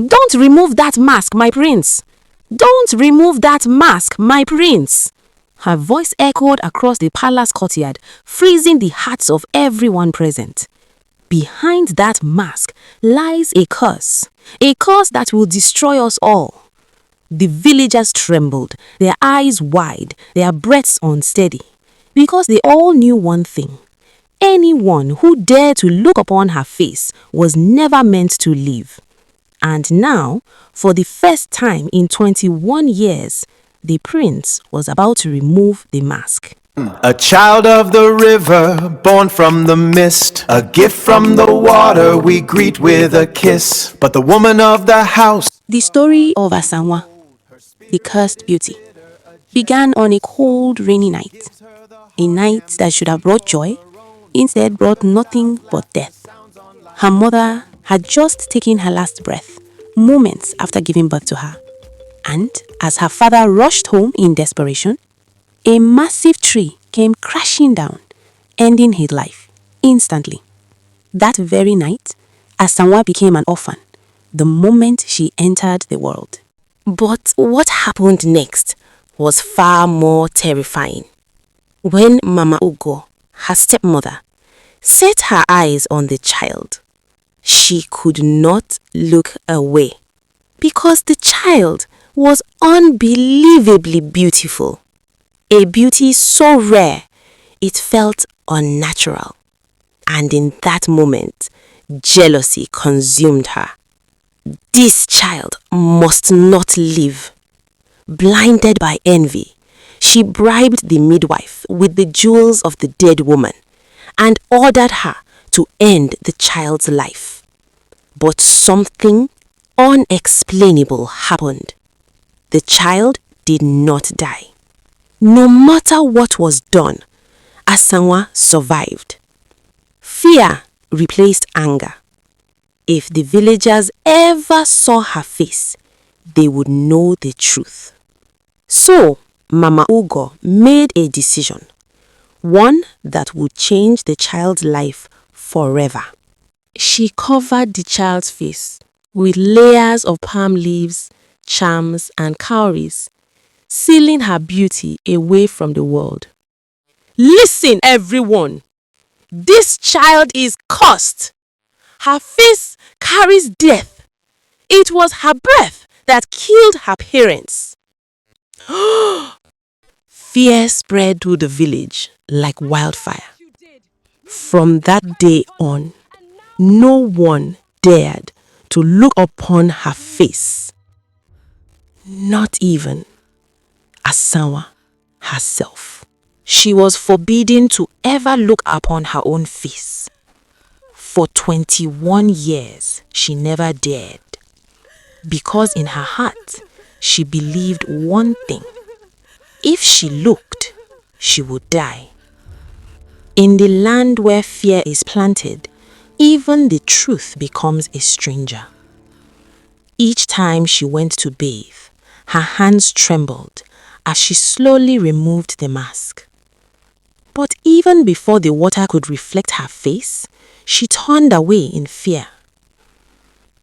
Don't remove that mask, my prince! Don't remove that mask, my prince! Her voice echoed across the palace courtyard, freezing the hearts of everyone present. Behind that mask lies a curse that will destroy us all. The villagers trembled, their eyes wide, their breaths unsteady, because they all knew one thing. Anyone who dared to look upon her face was never meant to live. And now, for the first time in 21 years, the prince was about to remove the mask. A child of the river, born from the mist, a gift from the water we greet with a kiss. But the woman of the house... The story of Asanwa, the cursed beauty, began on a cold, rainy night. A night that should have brought joy, instead brought nothing but death. Her mother had just taken her last breath, moments after giving birth to her. And as her father rushed home in desperation, a massive tree came crashing down, ending his life instantly. That very night, Asanwa became an orphan the moment she entered the world. But what happened next was far more terrifying. When Mama Ugo, her stepmother, set her eyes on the child, she could not look away because the child was unbelievably beautiful. A beauty so rare, it felt unnatural. And in that moment, jealousy consumed her. This child must not live. Blinded by envy, she bribed the midwife with the jewels of the dead woman and ordered her to end the child's life. But something unexplainable happened. The child did not die. No matter what was done, Asanwa survived. Fear replaced anger. If the villagers ever saw her face, they would know the truth. So, Mama Ugo made a decision, one that would change the child's life forever. She covered the child's face with layers of palm leaves, charms, and cowries, sealing her beauty away from the world. Listen, everyone! This child is cursed. Her face carries death. It was her birth that killed her parents. Fear spread through the village like wildfire. From that day on, no one dared to look upon her face. Not even Asanwa herself. She was forbidden to ever look upon her own face. For 21 years, she never dared. Because in her heart, she believed one thing. If she looked, she would die. In the land where fear is planted, even the truth becomes a stranger. Each time she went to bathe, her hands trembled as she slowly removed the mask. But even before the water could reflect her face, she turned away in fear.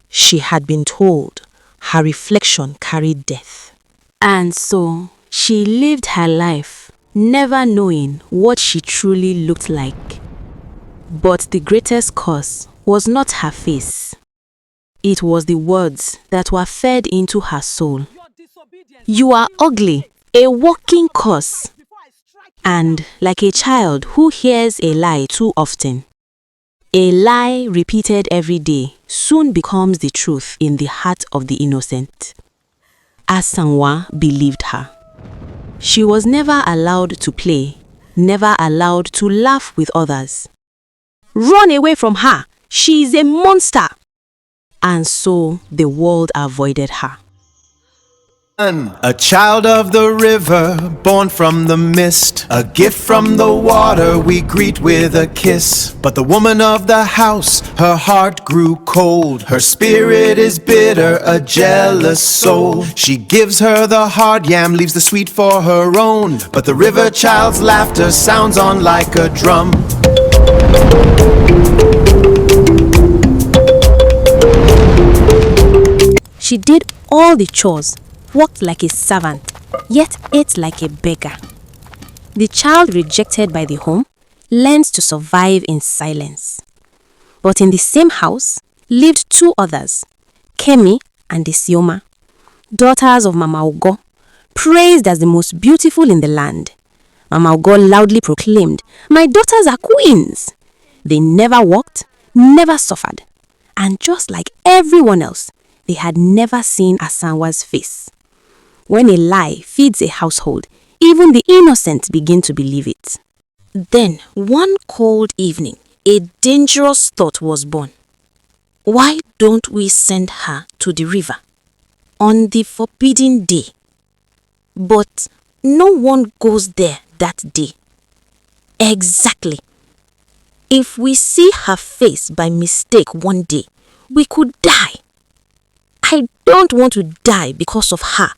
She had been told her reflection carried death. And so, she lived her life, never knowing what she truly looked like. But the greatest curse was not her face. It was the words that were fed into her soul. You are ugly, a walking curse. And like a child who hears a lie too often, a lie repeated every day soon becomes the truth in the heart of the innocent. Asanwa believed her. She was never allowed to play, never allowed to laugh with others. Run away from her! She is a monster! And so the world avoided her. A child of the river, born from the mist, a gift from the water we greet with a kiss. But the woman of the house, her heart grew cold. Her spirit is bitter, a jealous soul. She gives her the hard yam, leaves the sweet for her own. But the river child's laughter sounds on like a drum. She did all the chores, worked like a servant, yet ate like a beggar. The child rejected by the home learned to survive in silence. But in the same house lived two others, Kemi and Isioma, daughters of Mama Ugo, praised as the most beautiful in the land. Mama Ugo loudly proclaimed, "My daughters are queens." They never walked, never suffered, and just like everyone else, they had never seen Asanwa's face. When a lie feeds a household, even the innocent begin to believe it. Then, one cold evening, a dangerous thought was born. Why don't we send her to the river on the forbidden day? But no one goes there that day. Exactly. If we see her face by mistake one day, we could die. I don't want to die because of her.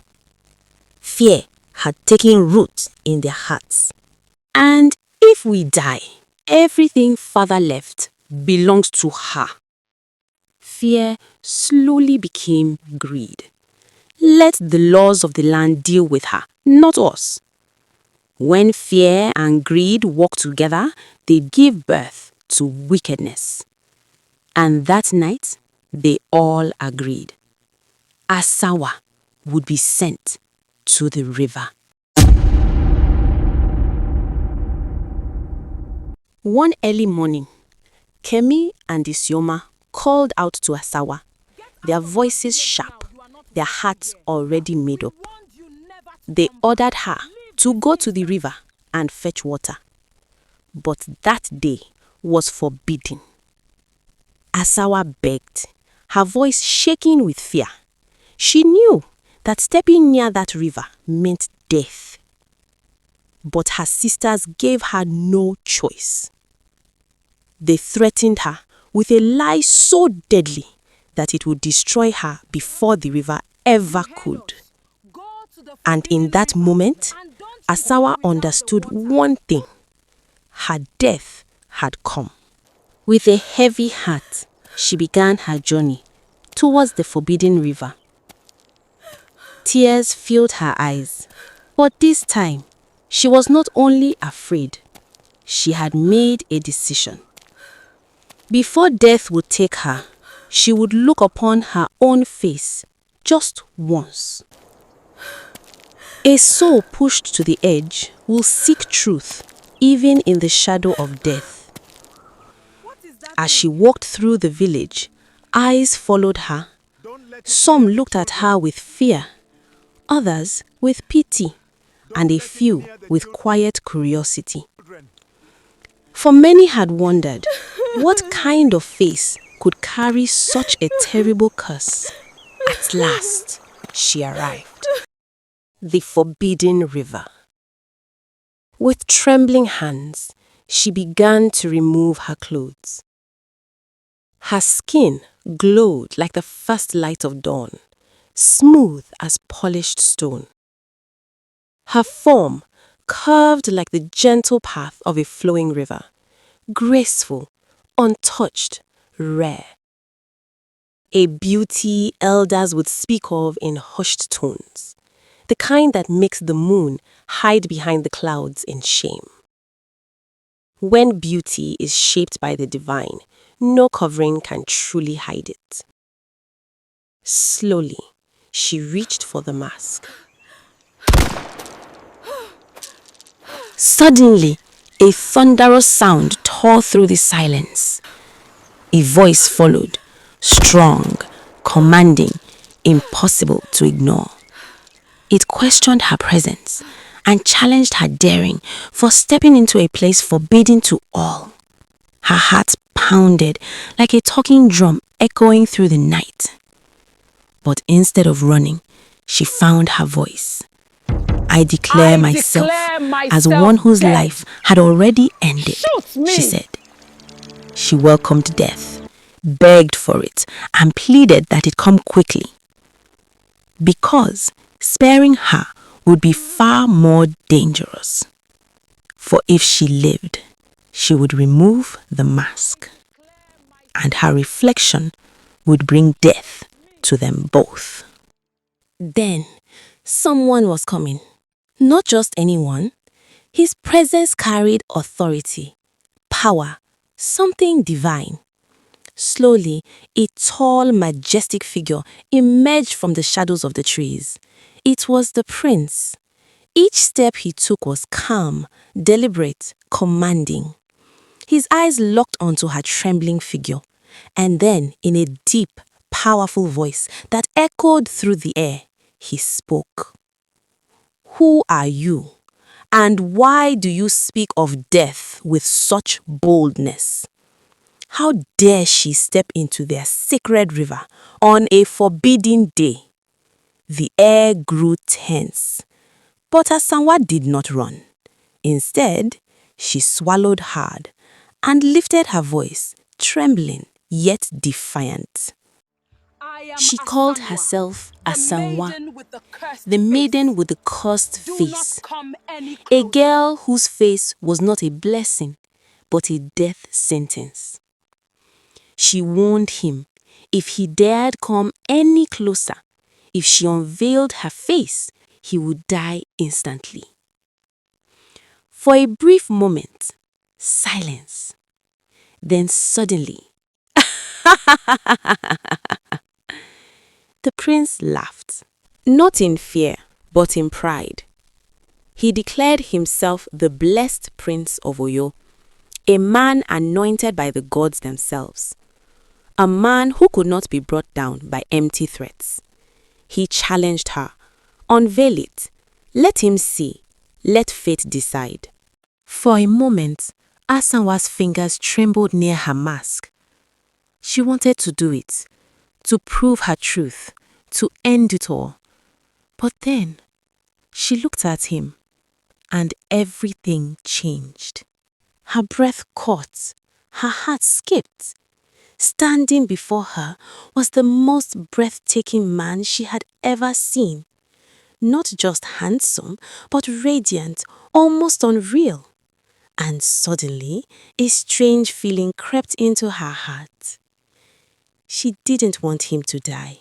Fear had taken root in their hearts. And if we die, everything father left belongs to her. Fear slowly became greed. Let the laws of the land deal with her, not us. When fear and greed work together, they give birth to wickedness. And that night, they all agreed. Asanwa would be sent to the river. One early morning, Kemi and Isioma called out to Asanwa, their voices sharp, their hearts already made up. They ordered her to go to the river and fetch water. But that day was forbidden. Asanwa begged, her voice shaking with fear. She knew that stepping near that river meant death. But her sisters gave her no choice. They threatened her with a lie so deadly that it would destroy her before the river ever could. And in that moment, Asanwa understood one thing. Her death had come. With a heavy heart, she began her journey towards the forbidden river. Tears filled her eyes, but this time, she was not only afraid, she had made a decision. Before death would take her, she would look upon her own face just once. A soul pushed to the edge will seek truth even in the shadow of death. As she walked through the village, eyes followed her. Some looked at her with fear, others with pity, and a few with quiet curiosity. For many had wondered what kind of face could carry such a terrible curse. At last, she arrived. The forbidden river. With trembling hands, she began to remove her clothes. Her skin glowed like the first light of dawn, smooth as polished stone. Her form curved like the gentle path of a flowing river, graceful, untouched, rare. A beauty elders would speak of in hushed tones, the kind that makes the moon hide behind the clouds in shame. When beauty is shaped by the divine, no covering can truly hide it. Slowly, she reached for the mask. Suddenly, a thunderous sound tore through the silence. A voice followed, strong, commanding, impossible to ignore. It questioned her presence and challenged her daring for stepping into a place forbidden to all. Her heart pounded like a talking drum echoing through the night. But instead of running, she found her voice. I declare myself as one whose dead. life had already ended, Shoot me. she said. She welcomed death, begged for it, and pleaded that it come quickly. Because sparing her would be far more dangerous. For if she lived, she would remove the mask, and her reflection would bring death to them both. Then, someone was coming. Not just anyone. His presence carried authority, power, something divine. Slowly, a tall, majestic figure emerged from the shadows of the trees. It was the prince. Each step he took was calm, deliberate, commanding. His eyes locked onto her trembling figure, and then, in a deep, powerful voice that echoed through the air, he spoke. "Who are you? And why do you speak of death with such boldness? How dare she step into their sacred river on a forbidden day?" The air grew tense, but Asanwa did not run. Instead, she swallowed hard and lifted her voice, trembling yet defiant. She called herself Asanwa, the maiden with the cursed face, a girl whose face was not a blessing, but a death sentence. She warned him if he dared come any closer, if she unveiled her face, he would die instantly. For a brief moment, silence. Then suddenly, the prince laughed, not in fear, but in pride. He declared himself the blessed Prince of Oyo, a man anointed by the gods themselves, a man who could not be brought down by empty threats. He challenged her. Unveil it. Let him see. Let fate decide. For a moment, Asanwa's fingers trembled near her mask. She wanted to do it, to prove her truth, to end it all. But then, she looked at him, and everything changed. Her breath caught, her heart skipped. Standing before her was the most breathtaking man she had ever seen. Not just handsome, but radiant, almost unreal. And suddenly, a strange feeling crept into her heart. She didn't want him to die.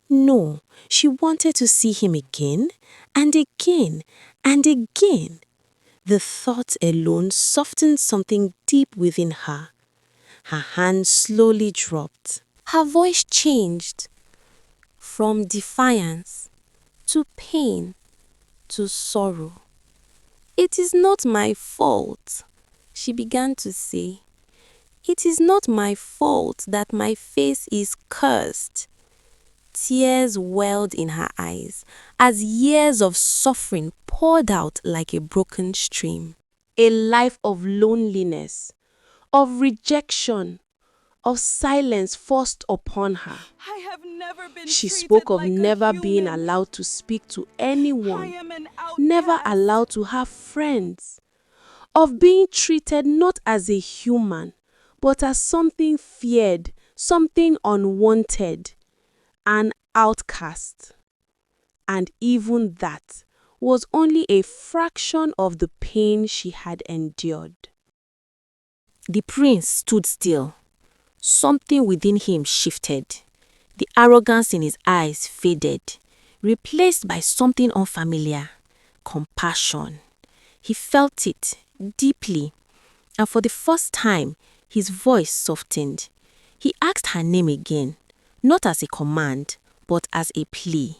No, she wanted to see him again, and again, and again. The thought alone softened something deep within her. Her hand slowly dropped. Her voice changed from defiance to pain to sorrow. "It is not my fault," she began to say. "It is not my fault that my face is cursed." Tears welled in her eyes as years of suffering poured out like a broken stream. A life of loneliness, of rejection, of silence forced upon her. She spoke of never being allowed to speak to anyone, never allowed to have friends, of being treated not as a human, but as something feared, something unwanted, an outcast. And even that was only a fraction of the pain she had endured. The prince stood still. Something within him shifted. The arrogance in his eyes faded, replaced by something unfamiliar, compassion. He felt it deeply, and for the first time, his voice softened. He asked her name again, not as a command, but as a plea,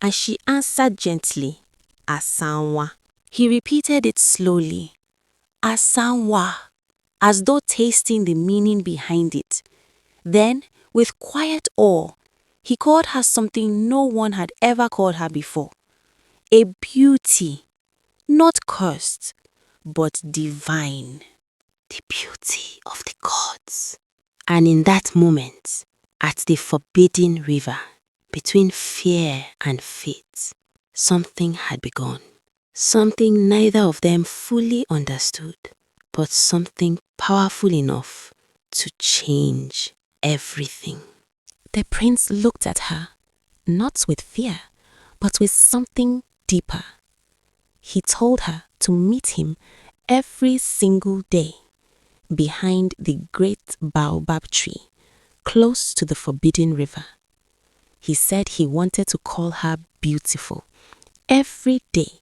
and she answered gently, "Asanwa." He repeated it slowly, "Asanwa," as though tasting the meaning behind it. Then, with quiet awe, he called her something no one had ever called her before. A beauty, not cursed, but divine. The beauty of the gods. And in that moment, at the forbidden river, between fear and fate, something had begun. Something neither of them fully understood, but something powerful enough to change everything. The prince looked at her, not with fear, but with something deeper. He told her to meet him every single day behind the great baobab tree, close to the forbidden river. He said he wanted to call her beautiful every day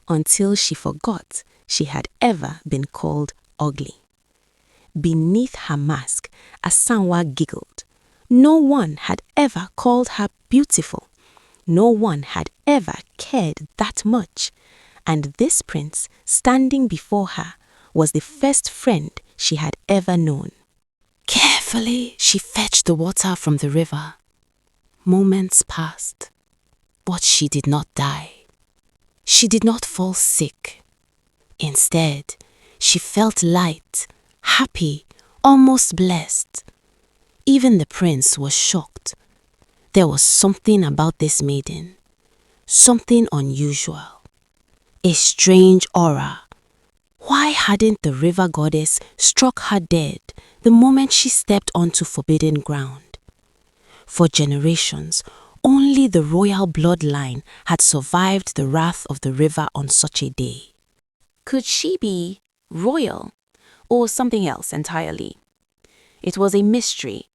until she forgot she had ever been called ugly. Beneath her mask, Asanwa giggled. No one had ever called her beautiful. No one had ever cared that much. And this prince, standing before her, was the first friend she had ever known. Carefully, she fetched the water from the river. Moments passed, but she did not die. She did not fall sick. Instead, she felt light, happy, almost blessed. Even the prince was shocked. There was something about this maiden, something unusual, a strange aura. Why hadn't the river goddess struck her dead the moment she stepped onto forbidden ground? For generations, only the royal bloodline had survived the wrath of the river on such a day. Could she be royal or something else entirely? It was a mystery,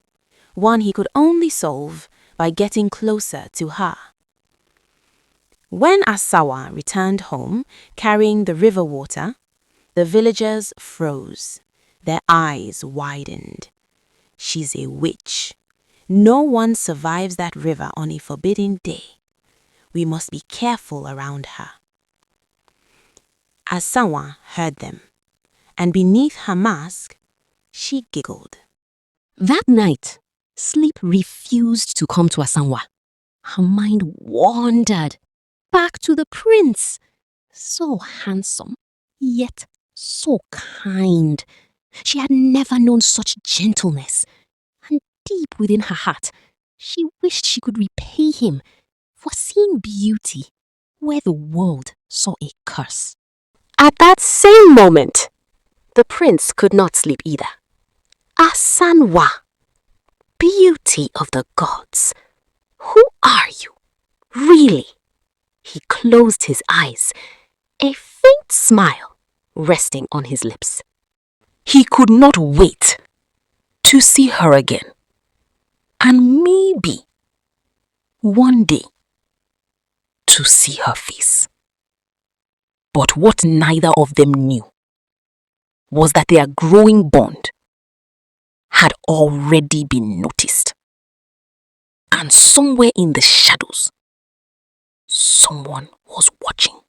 one he could only solve by getting closer to her. When Asanwa returned home carrying the river water, the villagers froze. Their eyes widened. She's a witch. No one survives that river on a forbidden day. We must be careful around her. Asanwa heard them, and beneath her mask, she giggled. That night, sleep refused to come to Asanwa. Her mind wandered back to the prince. So handsome, yet so kind. She had never known such gentleness. And deep within her heart, she wished she could repay him for seeing beauty where the world saw a curse. At that same moment, the prince could not sleep either. Asanwa, beauty of the gods, who are you, really? He closed his eyes, a faint smile resting on his lips. He could not wait to see her again, and maybe one day to see her face. But what neither of them knew was that their growing bond had already been noticed. And somewhere in the shadows, someone was watching.